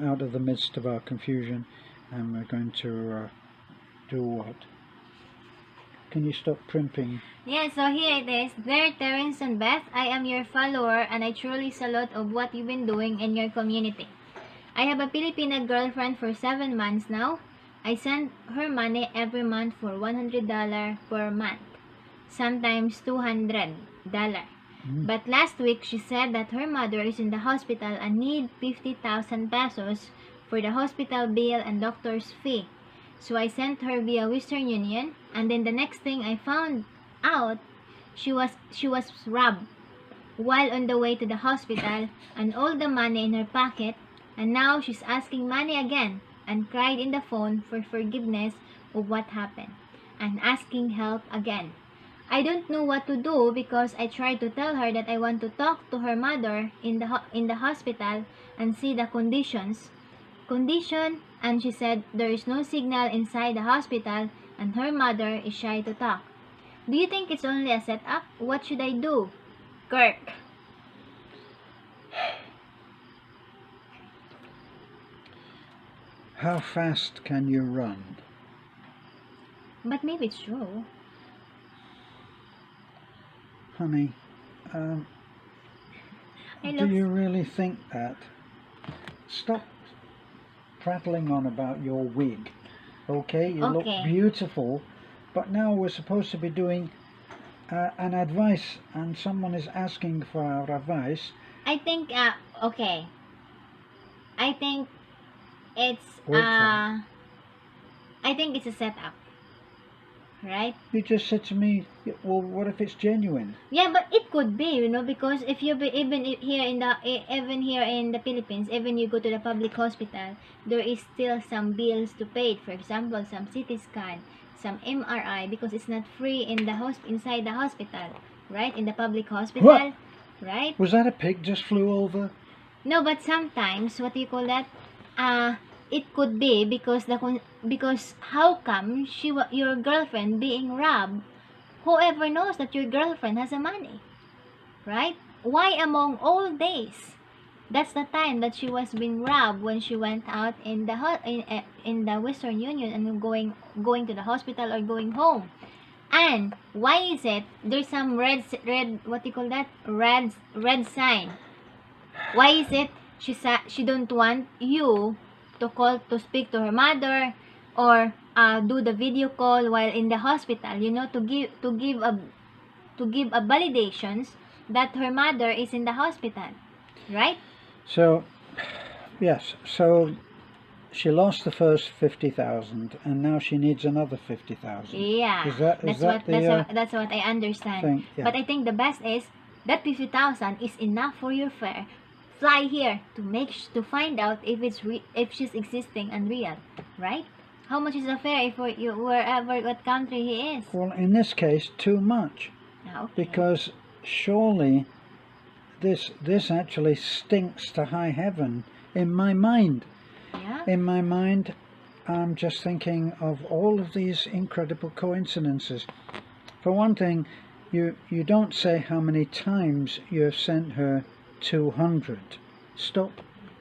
out of the midst of our confusion, and we're going to do what? Can you stop primping? Yeah, so here it is. Dear Terence and Beth, I am your follower and I truly salute of what you've been doing in your community. I have a Filipina girlfriend for 7 months now. I send her money every month for $100 per month, sometimes $200. But last week she said that her mother is in the hospital and need 50,000 pesos for the hospital bill and doctor's fee. So I sent her via Western Union, and then the next thing I found out, she was robbed while on the way to the hospital, and all the money in her pocket, and now she's asking money again, and cried in the phone for forgiveness of what happened, and asking help again. I don't know what to do because I tried to tell her that I want to talk to her mother in the hospital and see the condition, and she said there is no signal inside the hospital and her mother is shy to talk. Do you think it's only a setup? What should I do? Kirk. How fast can you run? But maybe it's true. Honey, do you really think that? Stop prattling on about your wig. Okay, you look beautiful, but now we're supposed to be doing an advice, and someone is asking for our advice. I think okay. I think it's I think it's a setup. Right? You just said to me, well, what if it's genuine? Yeah, but it could be, you know, because if you even here in the Philippines, even you go to the public hospital, there is still some bills to pay. For example, some CT scan, some MRI, because it's not free in the inside the hospital, right? In the public hospital, what? Right? Was that a pig just flew over? No, but sometimes what do you call that? It could be because how come your girlfriend being robbed? Whoever knows that your girlfriend has the money, right? Why among all days? That's the time that she was being robbed, when she went out in the Western Union and going to the hospital or going home. And why is it there's some red what do you call that? Red sign. Why is it she don't want you to speak to her mother, or do the video call while in the hospital, you know, to give a validations that her mother is in the hospital, right? So yes, so she lost the first 50,000 and now she needs another 50,000. Yeah, that's what I understand. Yeah. But I think the best is that 50,000 is enough for your fare. Fly here to find out if she's existing and real, right? How much is the fare if what country he is? Well, in this case, too much. Okay. Because surely this actually stinks to high heaven in my mind. Yeah. In my mind, I'm just thinking of all of these incredible coincidences. For one thing, you don't say how many times you have sent her 200. Stop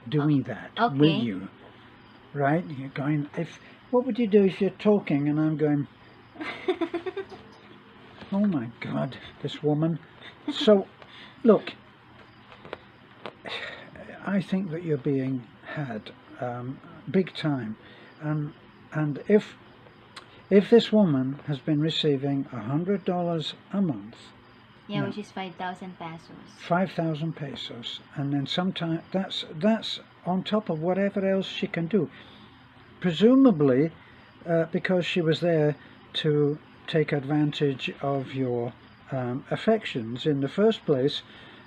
doing that, will you? Right? You're going, what would you do if you're talking and I'm going, oh my God, this woman. So, look, I think that you're being had big time, and if this woman has been receiving $100 a month, yeah, which is 5,000 pesos. 5,000 pesos, and then sometimes that's on top of whatever else she can do. Presumably, because she was there to take advantage of your affections in the first place,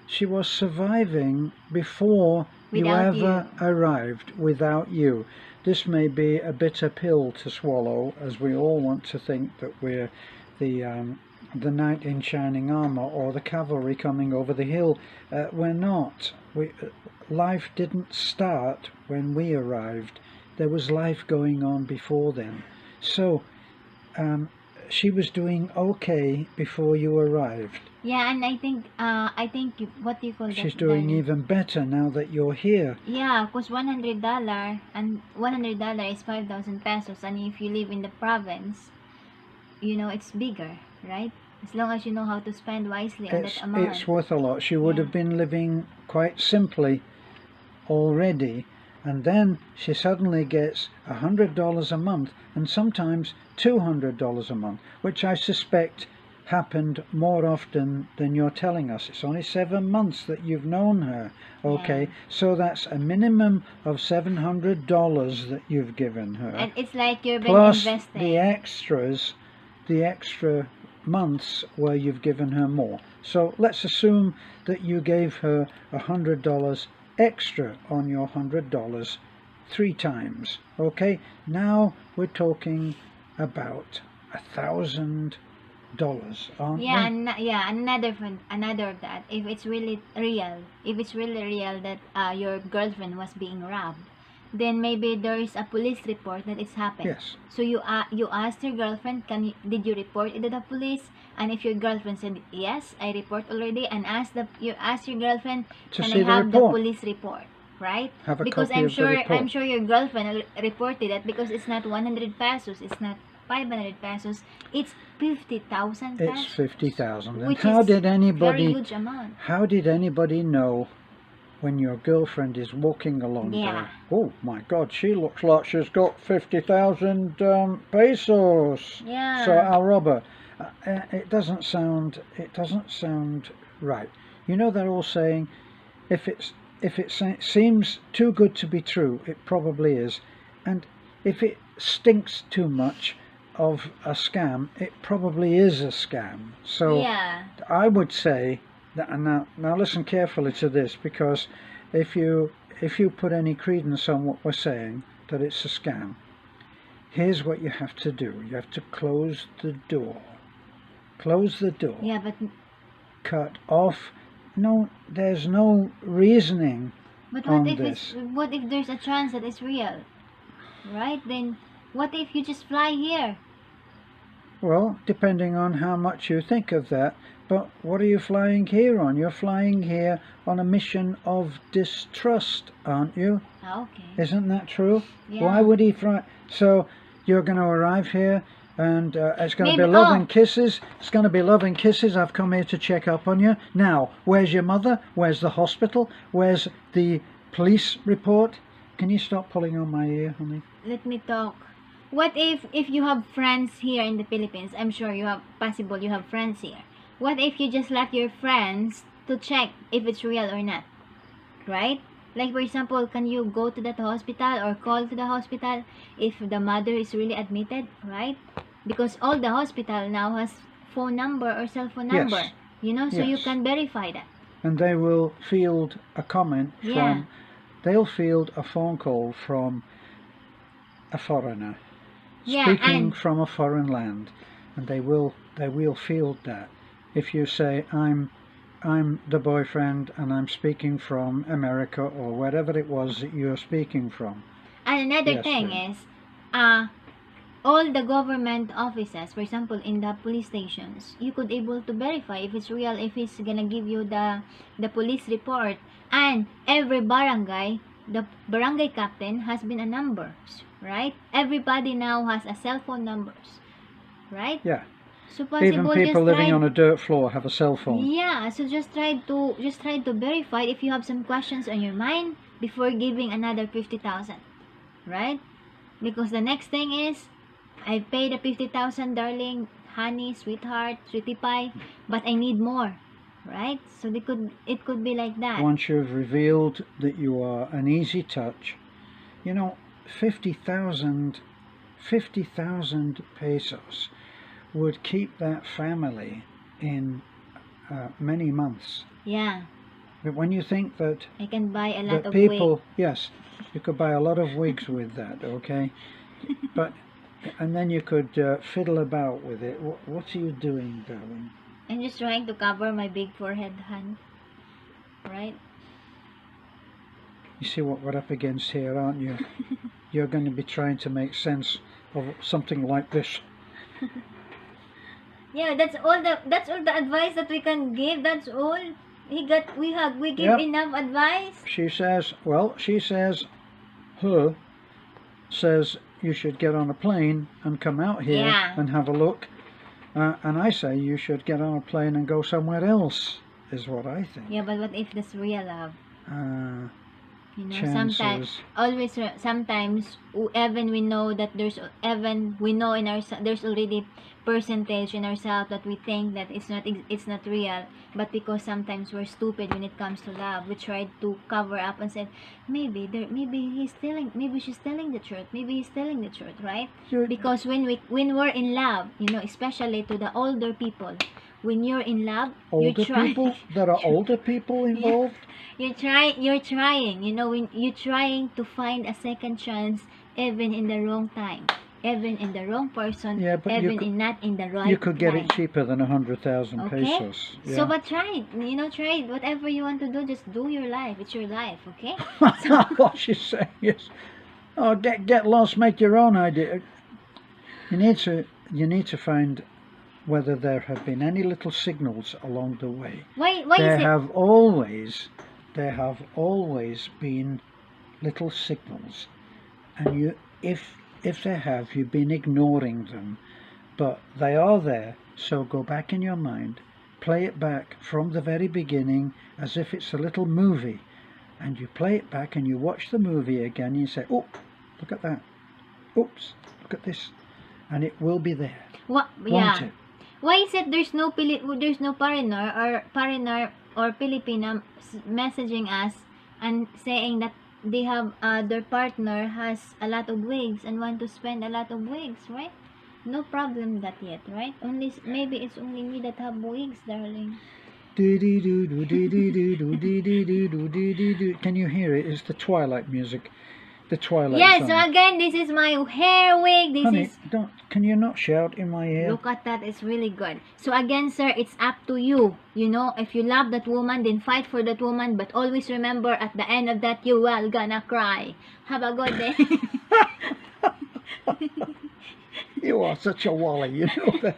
she was surviving before you ever arrived without you. This may be a bitter pill to swallow, as we all want to think that we're the knight in shining armor or the cavalry coming over the hill. We're not. Life didn't start when we arrived. There was life going on before then. So she was doing okay before you arrived. Yeah, and I think what do you call that? She's doing even better now that you're here. Yeah, cause $100 and $100 is 5,000 pesos, and if you live in the province, you know it's bigger, right? As long as you know how to spend wisely on that amount. It's worth a lot. She would Yeah. have been living quite simply already, and then she suddenly gets $100 a month, and sometimes $200 a month, which I suspect happened more often than you're telling us. It's only 7 months that you've known her, okay? Yeah. So that's a minimum of $700 that you've given her, And it's like you've been plus investing. the extra months where you've given her more. So let's assume that you gave her $100 extra on your $100 3 times, okay? Now we're talking about $1,000, aren't we? Yeah, another of that. If it's really real, that your girlfriend was being robbed, then maybe there is a police report that it's happened. Yes. So you asked your girlfriend, did you report it to the police? And if your girlfriend said yes, I report already, and you ask your girlfriend, To can see I the have the report. police report? Right? Have a Because copy I'm of the sure report. your girlfriend reported that, because it's not 100 pesos, it's not 500 pesos, it's 50,000 pesos. It's 50,000. And Which how is did very anybody huge amount. how did anybody know when your girlfriend is walking along Yeah. there? Oh my God, she looks like she's got 50,000 pesos. Yeah. So I'll rob her. It doesn't sound right. You know, they're all saying if it seems too good to be true, it probably is, and if it stinks too much of a scam, it probably is a scam. So Yeah. I would say that, and now listen carefully to this, because if you put any credence on what we're saying, that it's a scam, here's what you have to do. You have to close the door. Close the door. Yeah, but Cut off. No, there's no reasoning on this. what if there's a chance that it's real? Right? Then what if you just fly here? Well, depending on how much you think of that. But what are you flying here on? You're flying here on a mission of distrust, aren't you? Okay. Isn't that true? Yeah. Why would he fly? So you're going to arrive here, and it's going to be Maybe- love and kisses. It's going to be love and kisses. I've come here to check up on you. Now, where's your mother? Where's the hospital? Where's the police report? Can you stop pulling on my ear, honey? Let me talk. What if you have friends here in the Philippines? I'm sure you have friends here. What if you just let your friends to check if it's real or not? Right? Like, for example, can you go to that hospital or call to the hospital if the mother is really admitted, right? Because all the hospital now has phone number or cell phone Yes. number, you know, so you Yes. can verify that. And they will field a comment from, Yeah. they'll field a phone call from a foreigner, Yeah, speaking and- from a foreign land, and they will field that. If you say, I'm the boyfriend and I'm speaking from America or wherever it was that you're speaking from. And another Yes, thing sir. is, all the government offices, for example, in the police stations, you could able to verify if it's real, if it's gonna give you the police report. And every barangay, the barangay captain has been a numbers, right? Everybody now has a cell phone numbers, right? Yeah. So possible, Even people just living try, on a dirt floor have a cell phone. yeah, so just try to verify if you have some questions on your mind before giving another 50,000, right? Because the next thing is, I paid the 50,000, darling, honey, sweetheart, sweetie pie, but I need more, right? So it could be like that. Once you've revealed that you are an easy touch, you know, 50,000 pesos would keep that family in many months. Yeah, But when you think that I can buy a lot of people, weight. yes, you could buy a lot of wigs with that, okay? But, and then you could fiddle about with it. What are you doing, darling? I'm just trying to cover my big forehead, hun. Right? You see what we're up against here, aren't you? You're going to be trying to make sense of something like this. Yeah, that's all the advice that we can give. That's all. We give Yep. enough advice. She says, well, her says you should get on a plane and come out here Yeah. and have a look. And I say you should get on a plane and go somewhere else, is what I think. Yeah, but what if that's real love? You know, Chances. sometimes even we know that there's there's already percentage in ourselves that we think that it's not real, but because sometimes we're stupid when it comes to love, we try to cover up and say maybe she's telling the truth, maybe he's telling the truth, right? Because when we're in love, you know, especially to the older people, when you're in love, Older people? There are older people involved? you're trying, you know, when you're trying to find a second chance, even in the wrong time, even in the wrong person, Yeah, but not in the right you could get time. it cheaper than 100,000 Okay? pesos. Yeah. So, but try it, you know, try it. Whatever you want to do, just do your life. It's your life, okay? What she's saying is, oh, get lost, make your own idea. You need to find whether there have been any little signals along the way. Why There is it? have always been little signals, and if there have, you've been ignoring them, but they are there. So go back in your mind, play it back from the very beginning as if it's a little movie, and you play it back and you watch the movie again and you say, oh, look at that, oops, look at this, and it will be there. What? Won't Yeah. it? Why is it there's no foreigner or Filipina messaging us and saying that they have their partner has a lot of wigs and want to spend a lot of wigs, right? No problem that yet, right? Maybe it's only me that have wigs, darling. Can you hear it? It's the Twilight music. The Twilight Yeah, song. so again, this is my hair wig. This Honey, is... can you not shout in my ear? Look at that, it's really good. So again, sir, it's up to you. You know, if you love that woman, then fight for that woman. But always remember, at the end of that, you are gonna cry. Have a good day. You are such a wally, you know that.